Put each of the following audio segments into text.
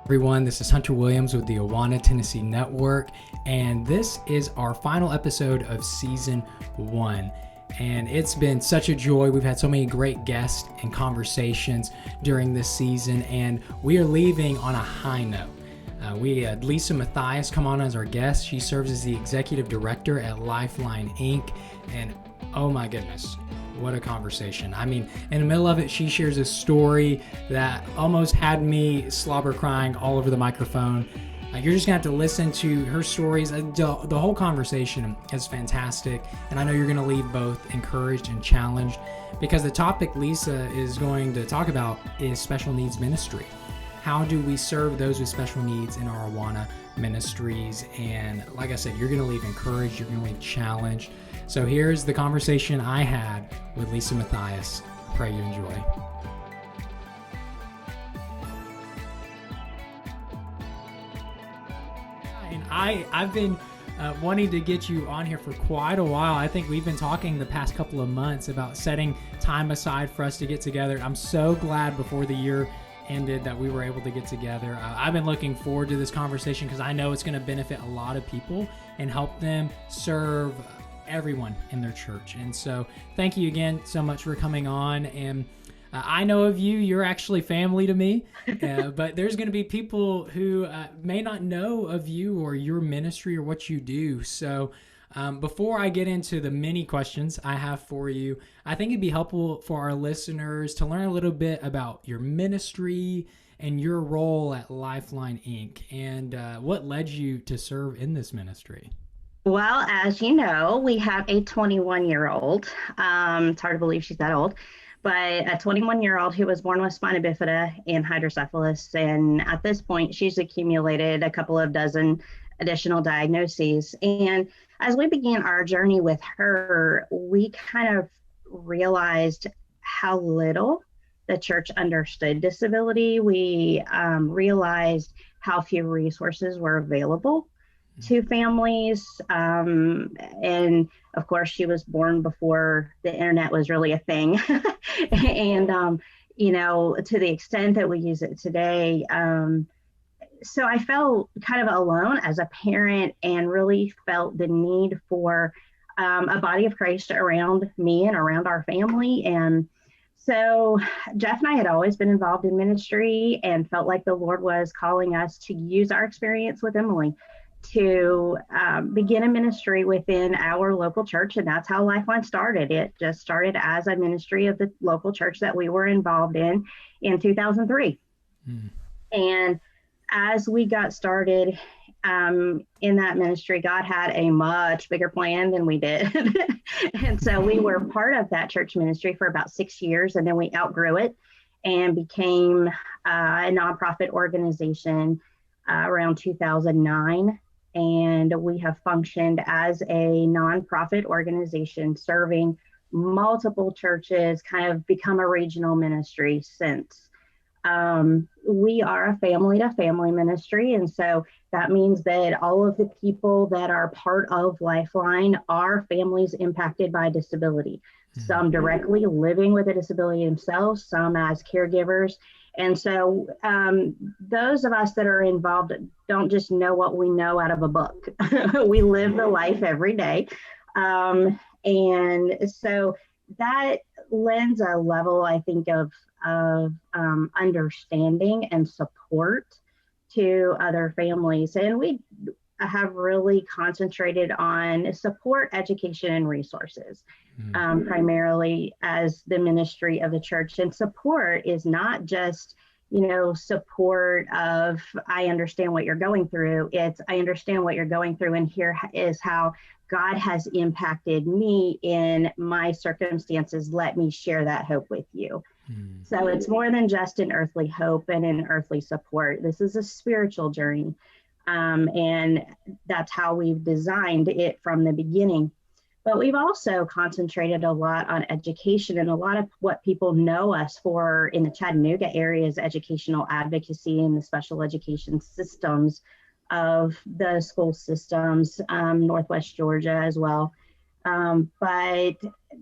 Everyone, this is Hunter Williams with the Awana, Tennessee Network, and this is our final episode of Season 1. And it's been such a joy. We've had so many great guests and conversations during this season, and we are leaving on a high note. We had Lisa Mattheiss come on as our guest. She serves as the Executive Director at LifeLine Inc. And oh my goodness, what a conversation. I mean, in the middle of it, she shares a story that almost had me slobber crying all over the microphone. You're just going to have to listen to her stories. The whole conversation is fantastic, and I know you're going to leave both encouraged and challenged, because the topic Lisa is going to talk about is special needs ministry. How do we serve those with special needs in our Awana ministries? And like I said, you're going to leave encouraged, you're going to leave challenged. So here's the conversation I had with Lisa Mattheiss. Pray you enjoy. And I've been wanting to get you on here for quite a while. I think we've been talking the past couple of months about setting time aside for us to get together. I'm so glad before the year ended that we were able to get together. I've been looking forward to this conversation because I know it's going to benefit a lot of people and help them serve everyone in their church. And so thank you again so much for coming on. And I know of you, you're actually family to me, but there's going to be people who may not know of you or your ministry or what you do. So before I get into the many questions I have for you, I think it'd be helpful for our listeners to learn a little bit about your ministry and your role at LifeLine Inc. and what led you to serve in this ministry. Well, as you know, we have a 21-year-old. It's hard to believe she's that old, but a 21-year-old who was born with spina bifida and hydrocephalus. And at this point, she's accumulated a couple of dozen additional diagnoses. And as we began our journey with her, we kind of realized how little the church understood disability. We realized how few resources were available to families. And of course, she was born before the internet was really a thing. And, to the extent that we use it today. So I felt kind of alone as a parent and really felt the need for a body of Christ around me and around our family. And so Jeff and I had always been involved in ministry and felt like the Lord was calling us to use our experience with Emily to begin a ministry within our local church. And that's how Lifeline started. It just started as a ministry of the local church that we were involved in 2003. And as we got started in that ministry, God had a much bigger plan than we did. And so we were part of that church ministry for about 6 years, and then we outgrew it and became a nonprofit organization around 2009. And we have functioned as a nonprofit organization serving multiple churches, kind of become a regional ministry since. We are a family to family ministry. And so that means that all of the people that are part of Lifeline are families impacted by disability, some directly living with a disability themselves, some as caregivers. And so those of us that are involved don't just know what we know out of a book. We live the life every day. And so that lends a level, I think, of understanding and support to other families. And we have really concentrated on support, education, and resources, primarily as the ministry of the church. And support is not just, support of, I understand what you're going through. It's, I understand what you're going through, and here is how God has impacted me in my circumstances. Let me share that hope with you. So it's more than just an earthly hope and an earthly support. This is a spiritual journey. And that's how we've designed it from the beginning. But we've also concentrated a lot on education, and a lot of what people know us for in the Chattanooga area is educational advocacy and the special education systems of the school systems, Northwest Georgia as well. But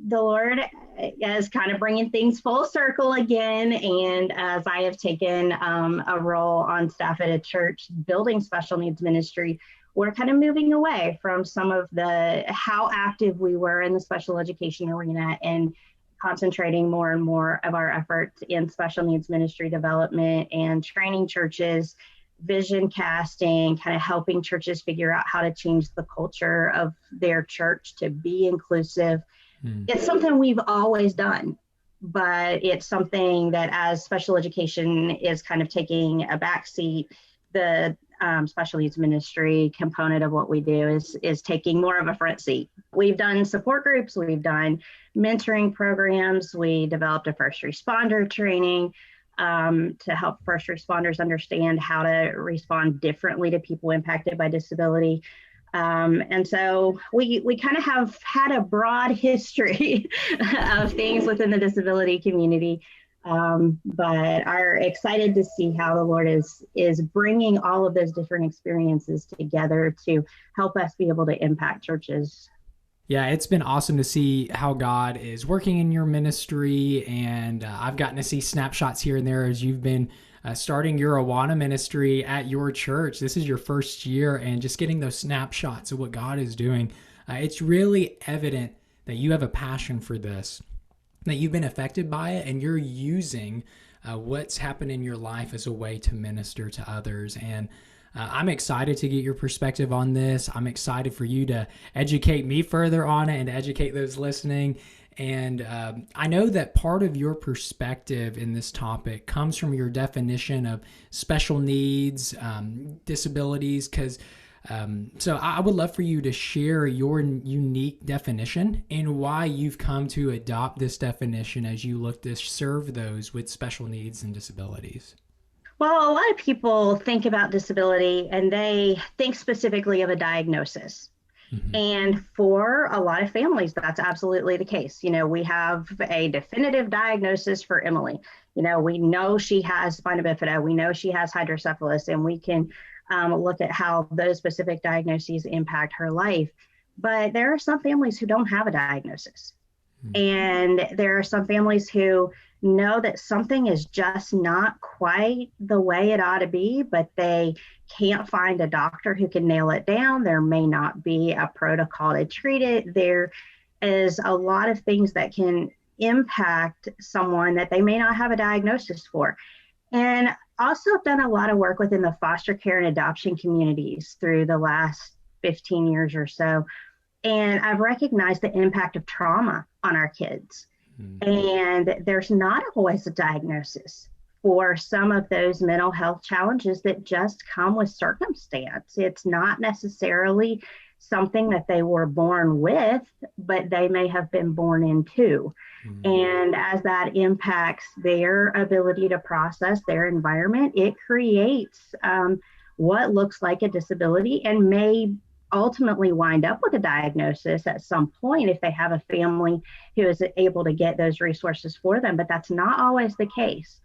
the Lord is kind of bringing things full circle again. And as I have taken a role on staff at a church building special needs ministry, we're kind of moving away from some of the how active we were in the special education arena and concentrating more and more of our efforts in special needs ministry development and training churches, vision casting, kind of helping churches figure out how to change the culture of their church to be inclusive. It's something we've always done, but it's something that as special education is kind of taking a backseat, the special needs ministry component of what we do is taking more of a front seat. We've done support groups, we've done mentoring programs, we developed a first responder training to help first responders understand how to respond differently to people impacted by disability. And so we kind of have had a broad history of things within the disability community, but are excited to see how the Lord is bringing all of those different experiences together to help us be able to impact churches. Yeah, it's been awesome to see how God is working in your ministry, and I've gotten to see snapshots here and there as you've been starting your Awana ministry at your church. This is your first year, and just getting those snapshots of what God is doing. It's really evident that you have a passion for this, that you've been affected by it, and you're using what's happened in your life as a way to minister to others. And I'm excited to get your perspective on this. I'm excited for you to educate me further on it and to educate those listening. And I know that part of your perspective in this topic comes from your definition of special needs, disabilities, because so I would love for you to share your unique definition and why you've come to adopt this definition as you look to serve those with special needs and disabilities. Well, a lot of people think about disability and they think specifically of a diagnosis. Mm-hmm. And for a lot of families, that's absolutely the case. You know, we have a definitive diagnosis for Emily. You know, we know she has spina bifida, we know she has hydrocephalus, and we can look at how those specific diagnoses impact her life. But there are some families who don't have a diagnosis. Mm-hmm. And there are some families who know that something is just not quite the way it ought to be, but they can't find a doctor who can nail it down. There may not be a protocol to treat it. There is a lot of things that can impact someone that they may not have a diagnosis for. And also I've done a lot of work within the foster care and adoption communities through the last 15 years or so. And I've recognized the impact of trauma on our kids. And there's not always a diagnosis for some of those mental health challenges that just come with circumstance. It's not necessarily something that they were born with, but they may have been born into. And as that impacts their ability to process their environment, it creates what looks like a disability and may ultimately wind up with a diagnosis at some point if they have a family who is able to get those resources for them, but that's not always the case.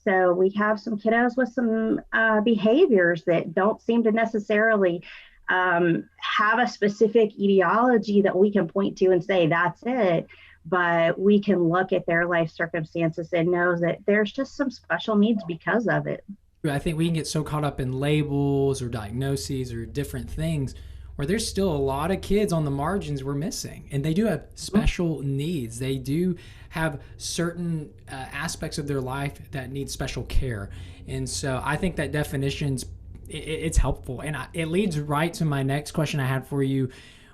So we have some kiddos with some behaviors that don't seem to necessarily have a specific etiology that we can point to and say that's it, but we can look at their life circumstances and know that there's just some special needs because of it. I think we can get so caught up in labels or diagnoses or different things where there's still a lot of kids on the margins we're missing, and they do have special needs. They do have certain aspects of their life that need special care. And so I think that definition's it's helpful. And it leads right to my next question I had for you,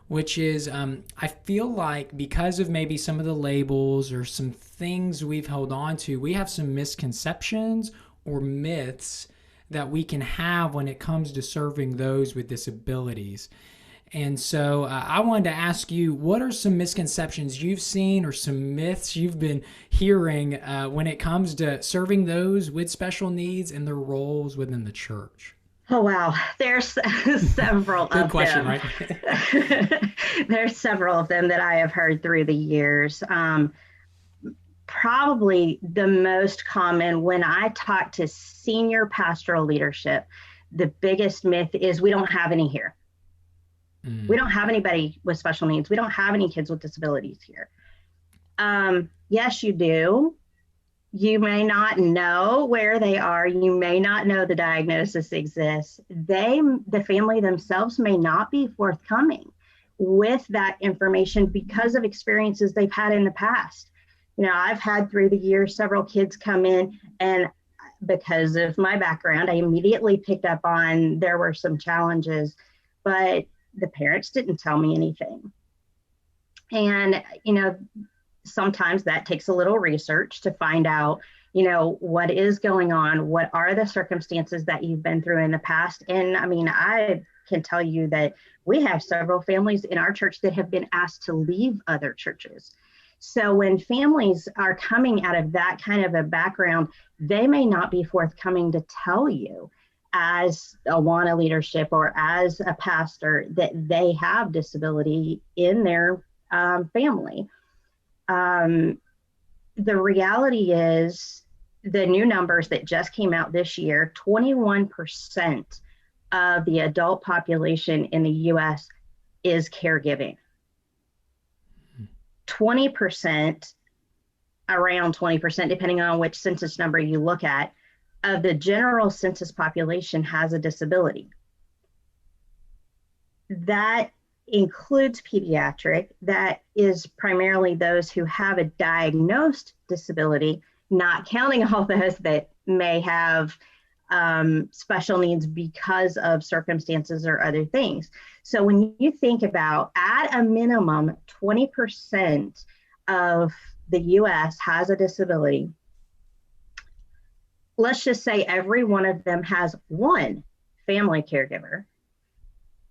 which is I feel like because of maybe some of the labels or some things we've held on to, we have some misconceptions or myths that we can have when it comes to serving those with disabilities. And so I wanted to ask you, what are some misconceptions you've seen or some myths you've been hearing when it comes to serving those with special needs and their roles within the church? Oh, wow. There's several of them. Good question, right? There's several of them that I have heard through the years. Probably the most common when I talk to senior pastoral leadership, the biggest myth is we don't have any here. We don't have anybody with special needs. We don't have any kids with disabilities here. Yes, you do. You may not know where they are. You may not know the diagnosis exists. The family themselves may not be forthcoming with that information because of experiences they've had in the past. I've had through the years several kids come in, and because of my background, I immediately picked up on there were some challenges, but the parents didn't tell me anything. And, sometimes that takes a little research to find out, what is going on? What are the circumstances that you've been through in the past? And I can tell you that we have several families in our church that have been asked to leave other churches. So when families are coming out of that kind of a background, they may not be forthcoming to tell you as Awana leadership or as a pastor that they have disability in their family. The reality is the new numbers that just came out this year, 21% of the adult population in the U.S. is caregiving. 20%, around 20%, depending on which census number you look at, of the general census population has a disability. That includes pediatric. That is primarily those who have a diagnosed disability, not counting all those that may have special needs because of circumstances or other things. So when you think about, at a minimum, 20% of the U.S. has a disability, let's just say every one of them has one family caregiver.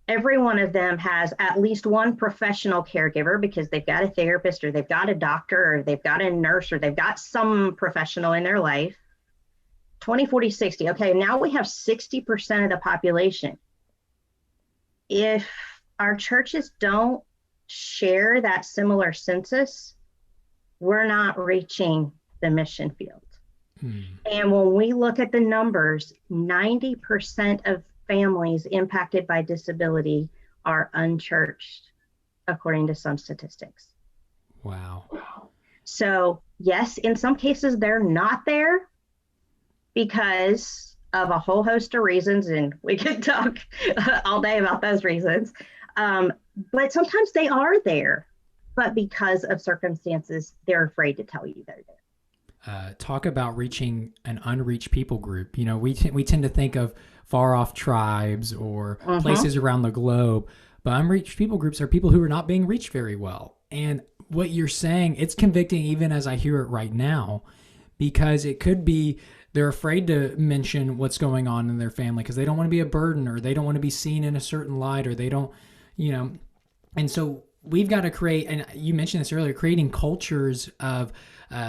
Every one of them has at least one professional caregiver because they've got a therapist or they've got a doctor or they've got a nurse or they've got some professional in their life. 20, 40, 60. Okay, now we have 60% of the population. If our churches don't share that similar census, we're not reaching the mission field. And when we look at the numbers, 90% of families impacted by disability are unchurched, according to some statistics. Wow. So yes, in some cases they're not there because of a whole host of reasons, and we could talk all day about those reasons. But sometimes they are there, but because of circumstances, they're afraid to tell you they're there. Talk about reaching an unreached people group. We tend to think of far off tribes or places around the globe, but unreached people groups are people who are not being reached very well. And what you're saying, it's convicting even as I hear it right now, because it could be they're afraid to mention what's going on in their family because they don't want to be a burden, or they don't want to be seen in a certain light, or they don't, and so we've got to create, and you mentioned this earlier, creating cultures of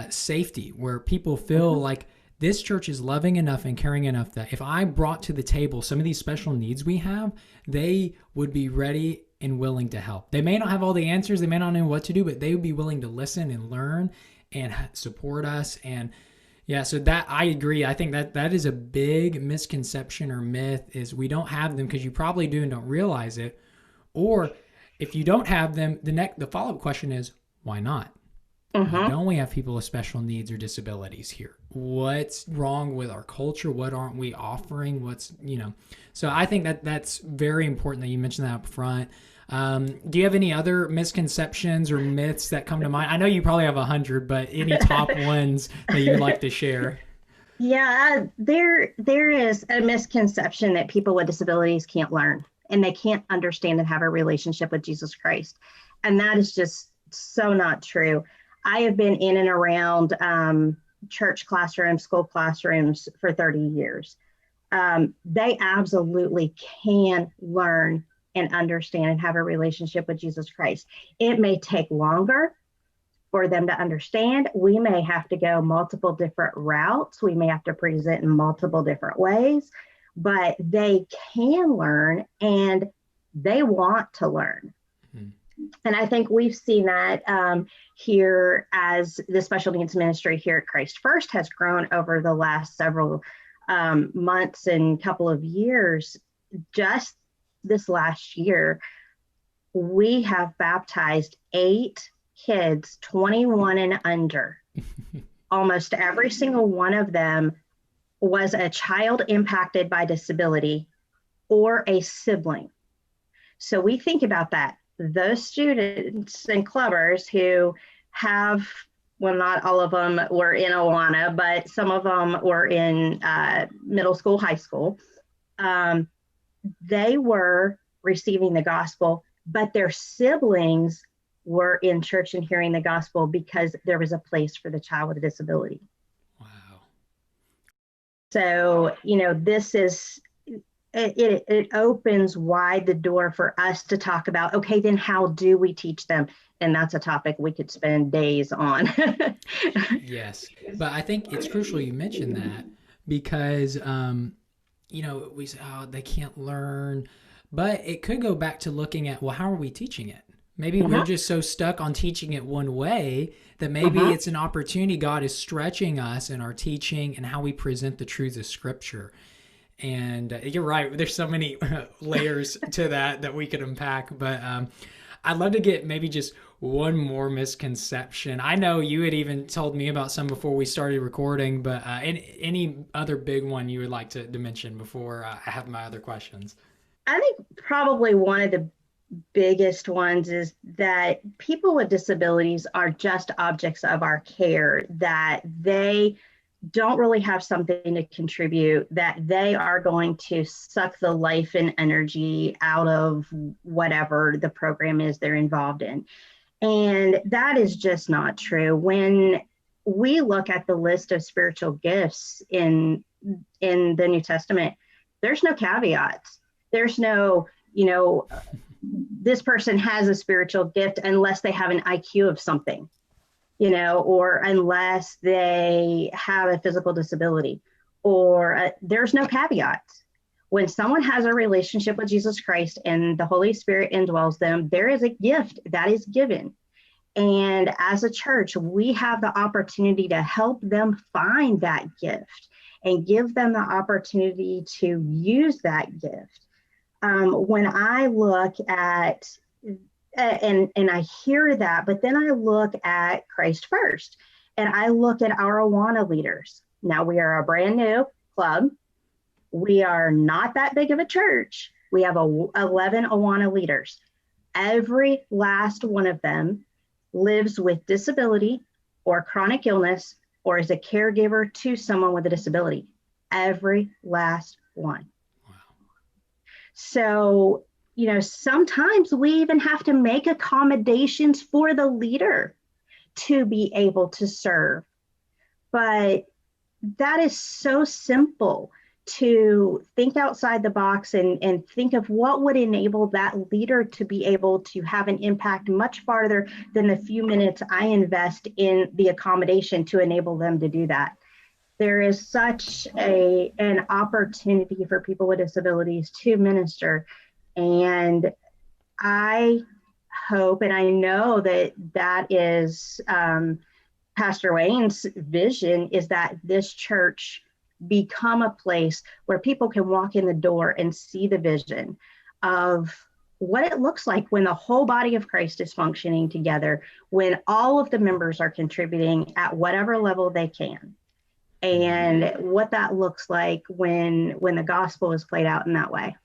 safety where people feel like this church is loving enough and caring enough that if I brought to the table some of these special needs we have, they would be ready and willing to help. They may not have all the answers, they may not know what to do, but they would be willing to listen and learn and support us. And yeah, so that, I agree. I think that is a big misconception or myth, is we don't have them because you probably do and don't realize it. Or if you don't have them, the follow-up question is, why not? Why don't we have people with special needs or disabilities here? What's wrong with our culture? What aren't we offering? So I think that's very important that you mentioned that up front. Do you have any other misconceptions or myths that come to mind? I know you probably have 100, but any top ones that you'd like to share? Yeah, there is a misconception that people with disabilities can't learn and they can't understand and have a relationship with Jesus Christ. And that is just so not true. I have been in and around church classrooms, school classrooms for 30 years. They absolutely can learn and understand and have a relationship with Jesus Christ. It may take longer for them to understand. We may have to go multiple different routes. We may have to present in multiple different ways, but they can learn and they want to learn. And I think we've seen that here as the special needs ministry here at Christ First has grown over the last several months and couple of years. Just this last year, we have baptized 8 kids, 21 and under. Almost every single one of them was a child impacted by disability or a sibling. So we think about that. Those students and clubbers who have, well, not all of them were in Awana, but some of them were in middle school, high school. They were receiving the gospel, but their siblings were in church and hearing the gospel because there was a place for the child with a disability. Wow. So, this is, it opens wide the door for us to talk about, okay, then how do we teach them? And that's a topic we could spend days on. Yes. But I think it's crucial you mentioned that because, we say, oh, they can't learn. But it could go back to looking at, well, how are we teaching it? Maybe we're just so stuck on teaching it one way that maybe it's an opportunity. God is stretching us in our teaching and how we present the truths of Scripture. And you're right. There's so many layers to that we could unpack. But I'd love to get maybe just one more misconception. I know you had even told me about some before we started recording, but any other big one you would like to mention before I have my other questions? I think probably one of the biggest ones is that people with disabilities are just objects of our care, that they don't really have something to contribute, that they are going to suck the life and energy out of whatever the program is they're involved in. And that is just not true. When we look at the list of spiritual gifts in the New Testament, there's no caveats. There's no, this person has a spiritual gift unless they have an IQ of something, or unless they have a physical disability, or there's no caveats. When someone has a relationship with Jesus Christ and the Holy Spirit indwells them, there is a gift that is given. And as a church, we have the opportunity to help them find that gift and give them the opportunity to use that gift. When I look at, and I hear that, but then I look at Christ First, and I look at our Awana leaders. Now we are a brand new club. We are not that big of a church. We have 11 Awana leaders. Every last one of them lives with disability or chronic illness or is a caregiver to someone with a disability. Every last one. So, sometimes we even have to make accommodations for the leader to be able to serve. But that is so simple to think outside the box and think of what would enable that leader to be able to have an impact much farther than the few minutes I invest in the accommodation to enable them to do that. There is such an opportunity for people with disabilities to minister. And I hope, and I know that is Pastor Wayne's vision, is that this church become a place where people can walk in the door and see the vision of what it looks like when the whole body of Christ is functioning together, when all of the members are contributing at whatever level they can. And what that looks like when the gospel is played out in that way.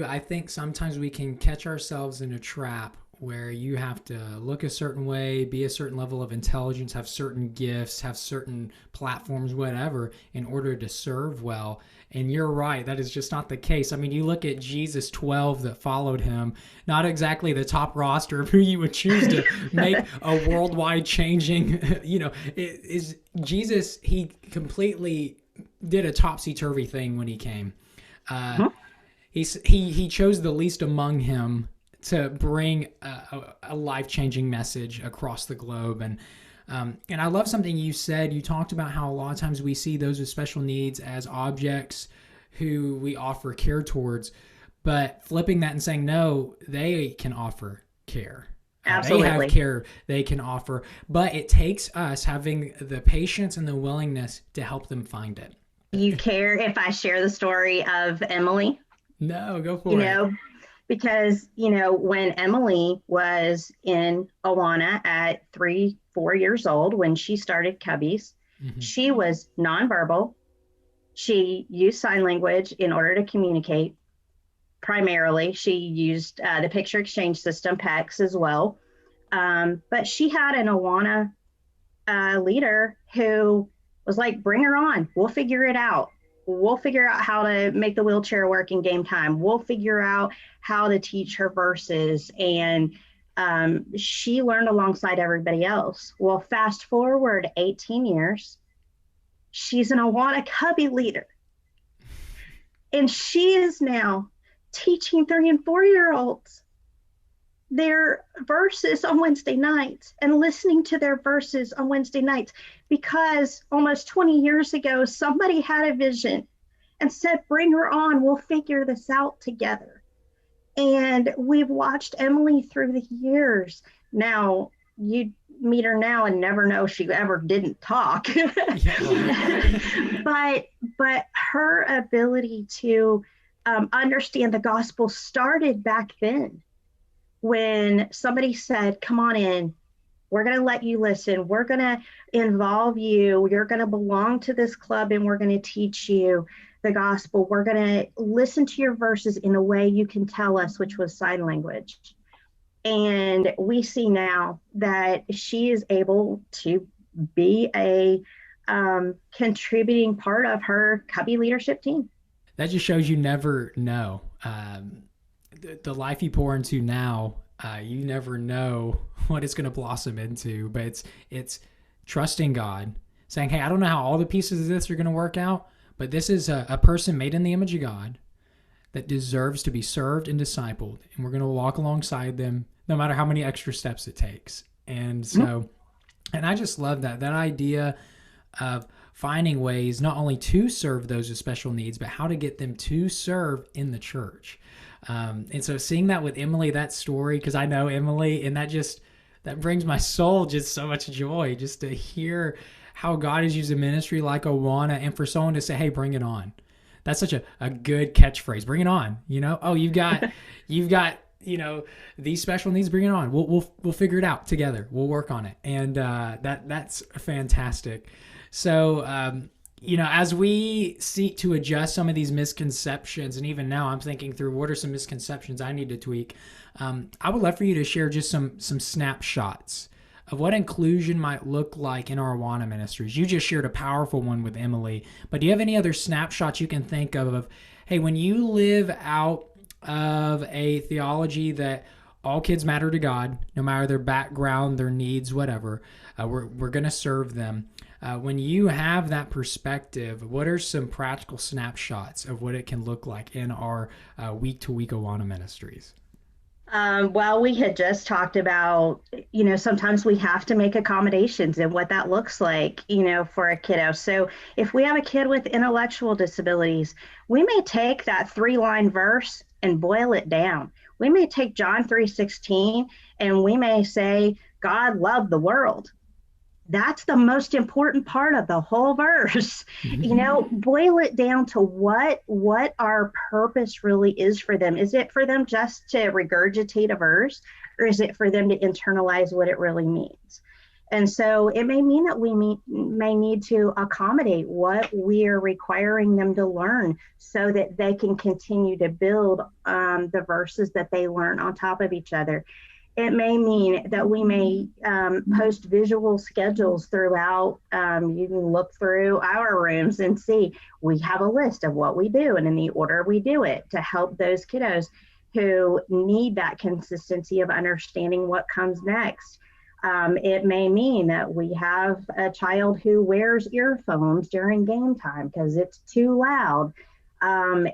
I think sometimes we can catch ourselves in a trap where you have to look a certain way, be a certain level of intelligence, have certain gifts, have certain platforms, whatever, in order to serve well. And you're right, that is just not the case. I mean, you look at Jesus' 12 that followed him, not exactly the top roster of who you would choose to make a worldwide changing, is Jesus, he completely did a topsy-turvy thing when he came. He chose the least among him to bring a life-changing message across the globe. And I love something you said. You talked about how a lot of times we see those with special needs as objects who we offer care towards, but flipping that and saying, no, they can offer care. Absolutely. They have care they can offer, but it takes us having the patience and the willingness to help them find it. You care if I share the story of Emily? No, go for it. because, when Emily was in Awana at 3, 4 years old, when she started Cubbies, she was nonverbal. She used sign language in order to communicate. Primarily, she used the picture exchange system, PEX, as well. But she had an Awana leader who was like, bring her on. We'll figure it out. We'll figure out how to make the wheelchair work in game time. We'll figure out how to teach her verses. And she learned alongside everybody else. Well, fast forward 18 years, she's an Awana Cubby leader. And she is now teaching 3 and 4-year-olds their verses on Wednesday nights and listening to their verses on Wednesday nights, because almost 20 years ago, somebody had a vision and said, bring her on, we'll figure this out together. And we've watched Emily through the years. Now, you meet her now and never know she ever didn't talk. But her ability to understand the gospel started back then, when somebody said, come on in, we're going to let you listen, we're going to involve you, you're going to belong to this club, and we're going to teach you the gospel. We're going to listen to your verses in a way you can tell us, which was sign language. And we see now that she is able to be a contributing part of her Cubby leadership team. That just shows you never know. The life you pour into now, you never know what it's going to blossom into. But it's trusting God, saying, hey, I don't know how all the pieces of this are going to work out, but this is a person made in the image of God that deserves to be served and discipled. And we're going to walk alongside them, no matter how many extra steps it takes. And so, and I just love that idea of finding ways not only to serve those with special needs, but how to get them to serve in the church. And so seeing that with Emily, that story, because I know Emily, and that brings my soul just so much joy, just to hear how God has used a ministry like Awana, and for someone to say, hey, bring it on. That's such a good catchphrase. Bring it on. Oh, you've got these special needs, bring it on. We'll figure it out together. We'll work on it. And that's fantastic. So, as we seek to adjust some of these misconceptions, and even now I'm thinking through what are some misconceptions I need to tweak, I would love for you to share just some snapshots of what inclusion might look like in our Awana ministries. You just shared a powerful one with Emily, but do you have any other snapshots you can think of, hey, when you live out of a theology that all kids matter to God, no matter their background, their needs, whatever, we're going to serve them. When you have that perspective, what are some practical snapshots of what it can look like in our week-to-week Awana ministries? Well, we had just talked about, sometimes we have to make accommodations and what that looks like, for a kiddo. So if we have a kid with intellectual disabilities, we may take that 3-line verse and boil it down. We may take John 3:16 and we may say, God loved the world. That's the most important part of the whole verse. Boil it down to what our purpose really is for them. Is it for them just to regurgitate a verse, or is it for them to internalize what it really means? And so it may mean that we may need to accommodate what we are requiring them to learn, so that they can continue to build the verses that they learn on top of each other. It may mean that we may post visual schedules throughout. You can look through our rooms and see we have a list of what we do and in the order we do it, to help those kiddos who need that consistency of understanding what comes next. It may mean that we have a child who wears earphones during game time because it's too loud.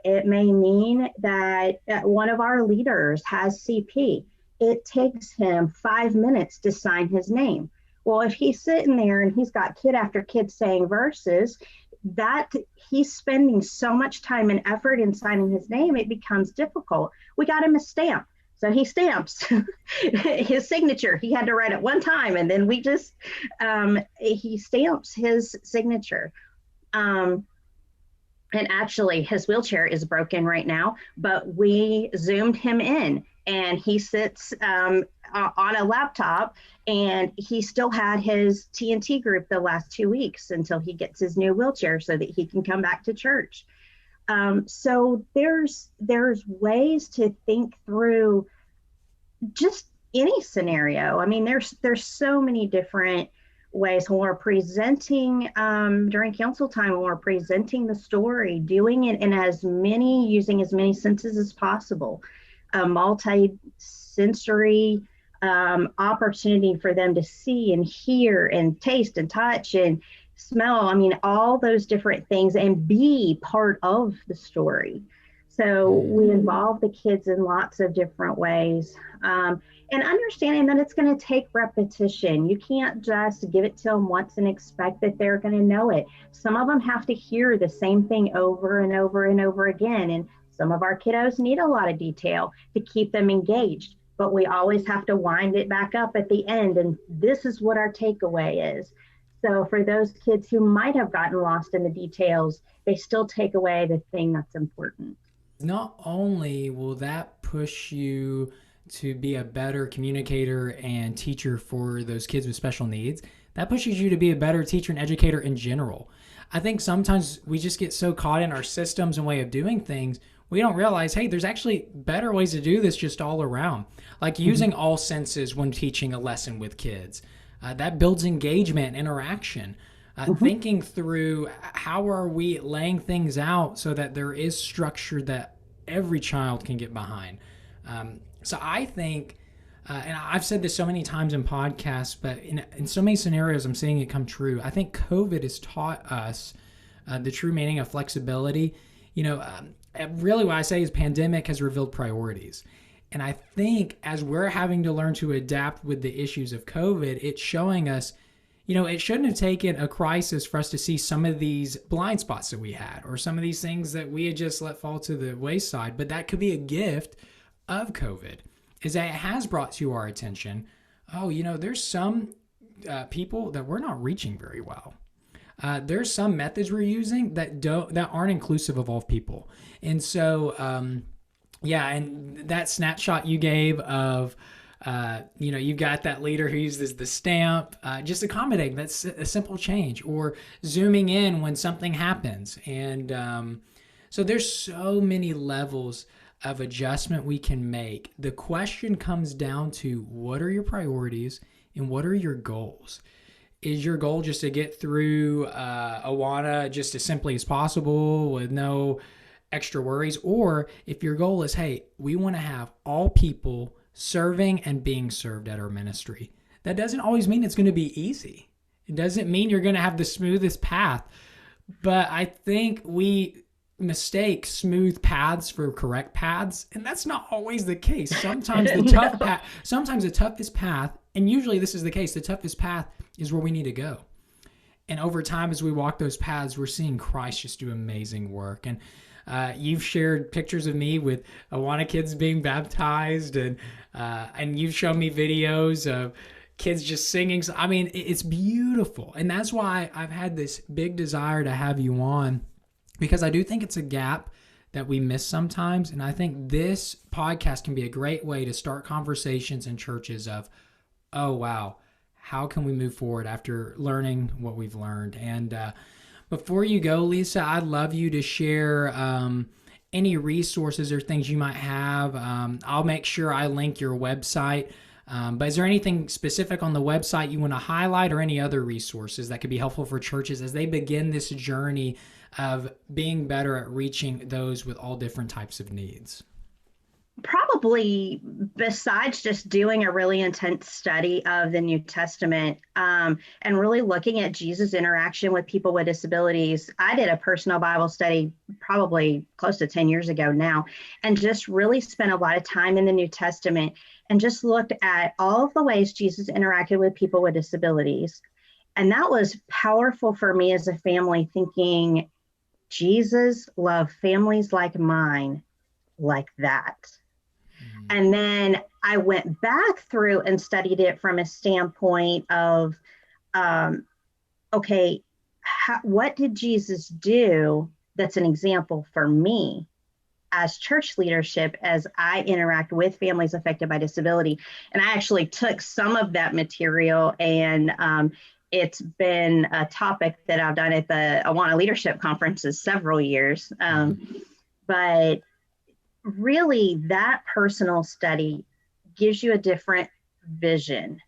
It may mean that one of our leaders has CP. It takes him 5 minutes to sign his name. Well, if he's sitting there and he's got kid after kid saying verses, that he's spending so much time and effort in signing his name, it becomes difficult. We got him a stamp. So he stamps his signature. He had to write it one time, and then he stamps his signature. And actually his wheelchair is broken right now, but we zoomed him in, and he sits on a laptop, and he still had his TNT group the last 2 weeks until he gets his new wheelchair so that he can come back to church. So there's ways to think through just any scenario. I mean, there's so many different ways when we're presenting during council time, when we're presenting the story, doing it in using as many senses as possible, a multi-sensory opportunity for them to see and hear and taste and touch and smell. I mean, all those different things, and be part of the story. So we involve the kids in lots of different ways. And understanding that it's going to take repetition. You can't just give it to them once and expect that they're going to know it. Some of them have to hear the same thing over and over and over again. And some of our kiddos need a lot of detail to keep them engaged. But we always have to wind it back up at the end. And this is what our takeaway is. So for those kids who might have gotten lost in the details, they still take away the thing that's important. Not only will that push you to be a better communicator and teacher for those kids with special needs, that pushes you to be a better teacher and educator in general. I think sometimes we just get so caught in our systems and way of doing things, we don't realize, hey, there's actually better ways to do this just all around. Like using all senses when teaching a lesson with kids. That builds engagement and interaction. Thinking through how are we laying things out so that there is structure that every child can get behind. So I think, and I've said this so many times in podcasts, but in so many scenarios I'm seeing it come true. I think COVID has taught us the true meaning of flexibility. Really what I say is pandemic has revealed priorities. And I think as we're having to learn to adapt with the issues of COVID, it's showing us, it shouldn't have taken a crisis for us to see some of these blind spots that we had, or some of these things that we had just let fall to the wayside. But that could be a gift of COVID, is that it has brought to our attention, there's some people that we're not reaching very well. There's some methods we're using that aren't inclusive of all people. And so, and that snapshot you gave of, you've got that leader who uses the stamp, just accommodating. That's a simple change, or zooming in when something happens. And so there's so many levels of adjustment we can make. The question comes down to, what are your priorities and what are your goals? Is your goal just to get through Awana just as simply as possible with no extra worries? Or if your goal is, hey, we want to have all people serving and being served at our ministry, that doesn't always mean it's going to be easy. It doesn't mean you're going to have the smoothest path. But I think we mistake smooth paths for correct paths, and that's not always the case. Sometimes sometimes the toughest path, and usually this is the case, the toughest path is where we need to go. And over time, as we walk those paths, we're seeing Christ just do amazing work. And you've shared pictures of me with Awana kids being baptized, and you've shown me videos of kids just singing. I mean, it's beautiful. And that's why I've had this big desire to have you on, because I do think it's a gap that we miss sometimes. And I think this podcast can be a great way to start conversations in churches of, oh, wow, how can we move forward after learning what we've learned? And before you go, Lisa, I'd love you to share any resources or things you might have. I'll make sure I link your website. But is there anything specific on the website you want to highlight, or any other resources that could be helpful for churches as they begin this journey of being better at reaching those with all different types of needs? Probably, besides just doing a really intense study of the New Testament, and really looking at Jesus' interaction with people with disabilities, I did a personal Bible study probably close to 10 years ago now, and just really spent a lot of time in the New Testament and just looked at all of the ways Jesus interacted with people with disabilities. And that was powerful for me as a family, thinking, Jesus loved families like mine like that. And then I went back through and studied it from a standpoint of, what did Jesus do that's an example for me as church leadership as I interact with families affected by disability. And I actually took some of that material, and it's been a topic that I've done at the Awana Leadership Conferences several years. But really, that personal study gives you a different vision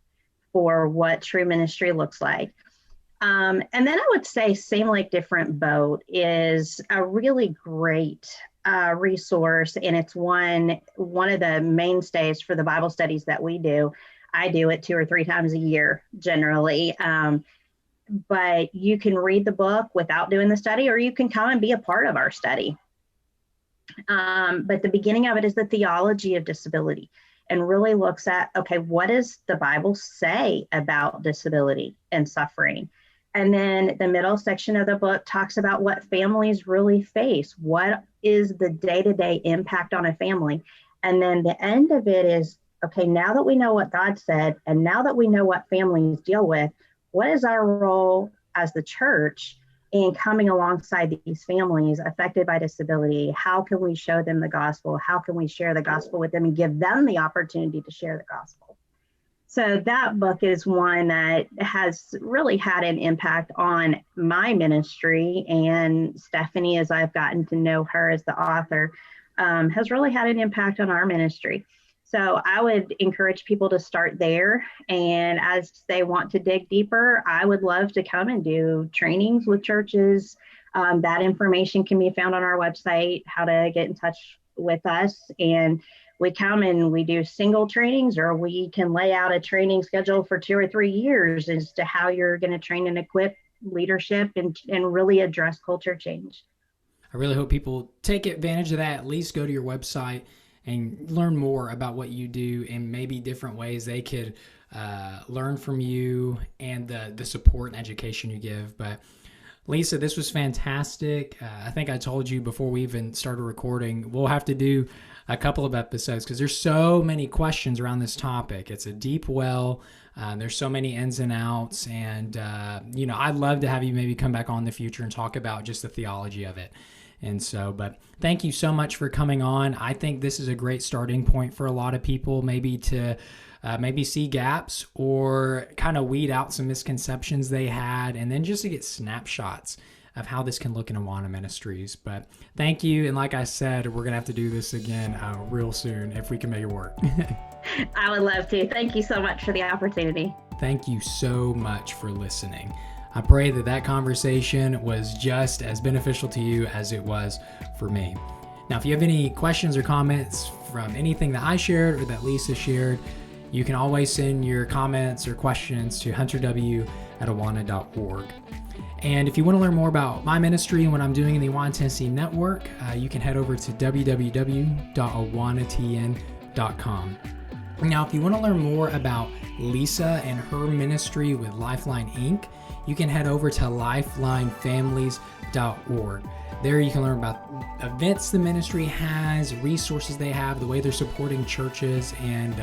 for what true ministry looks like. And then I would say Same Lake Different Boat is a really great resource, and it's one of the mainstays for the Bible studies that we do. I do it 2 or 3 times a year generally, but you can read the book without doing the study, or you can come and be a part of our study. But the beginning of it is the theology of disability, and really looks at, okay, what does the Bible say about disability and suffering? And then the middle section of the book talks about what families really face. What is the day-to-day impact on a family? And then the end of it is, okay, now that we know what God said, and now that we know what families deal with, what is our role as the church in coming alongside these families affected by disability? How can we show them the gospel? How can we share the gospel with them and give them the opportunity to share the gospel? So that book is one that has really had an impact on my ministry. And Stephanie, as I've gotten to know her as the author, has really had an impact on our ministry. So I would encourage people to start there. And as they want to dig deeper, I would love to come and do trainings with churches. That information can be found on our website, how to get in touch with us. And we come and we do single trainings, or we can lay out a training schedule for 2 or 3 years as to how you're going to train and equip leadership and really address culture change. I really hope people take advantage of that. At least go to your website and learn more about what you do, and maybe different ways they could learn from you, and the support and education you give. But Lisa, this was fantastic. I think I told you before we even started recording, we'll have to do a couple of episodes because there's so many questions around this topic. It's a deep well. There's so many ins and outs. And, I'd love to have you maybe come back on in the future and talk about just the theology of it. And so, but thank you so much for coming on. I think this is a great starting point for a lot of people, maybe to maybe see gaps or kind of weed out some misconceptions they had, and then just to get snapshots of how this can look in Awana Ministries. But thank you. And like I said, we're going to have to do this again real soon if we can make it work. I would love to. Thank you so much for the opportunity. Thank you so much for listening. I pray that that conversation was just as beneficial to you as it was for me. Now, if you have any questions or comments from anything that I shared or that Lisa shared, you can always send your comments or questions to hunterw@awana.org. And if you want to learn more about my ministry and what I'm doing in the Awana, Tennessee network, you can head over to www.awanatn.com. Now, if you want to learn more about Lisa and her ministry with LifeLine Inc., you can head over to lifelinefamilies.org. There you can learn about events the ministry has, resources they have, the way they're supporting churches, and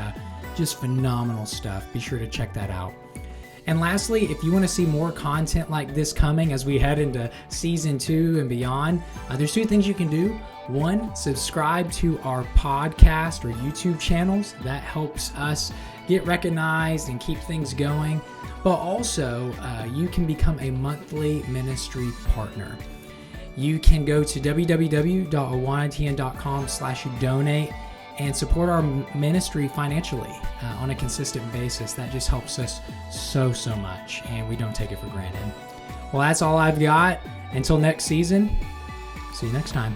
just phenomenal stuff. Be sure to check that out. And lastly, if you want to see more content like this coming as we head into season 2 and beyond, there's 2 things you can do. 1, subscribe to our podcast or YouTube channels. That helps us get recognized and keep things going. But also, you can become a monthly ministry partner. You can go to www.awanatn.com/donate and support our ministry financially on a consistent basis. That just helps us so much, and we don't take it for granted. Well, that's all I've got. Until next season, see you next time.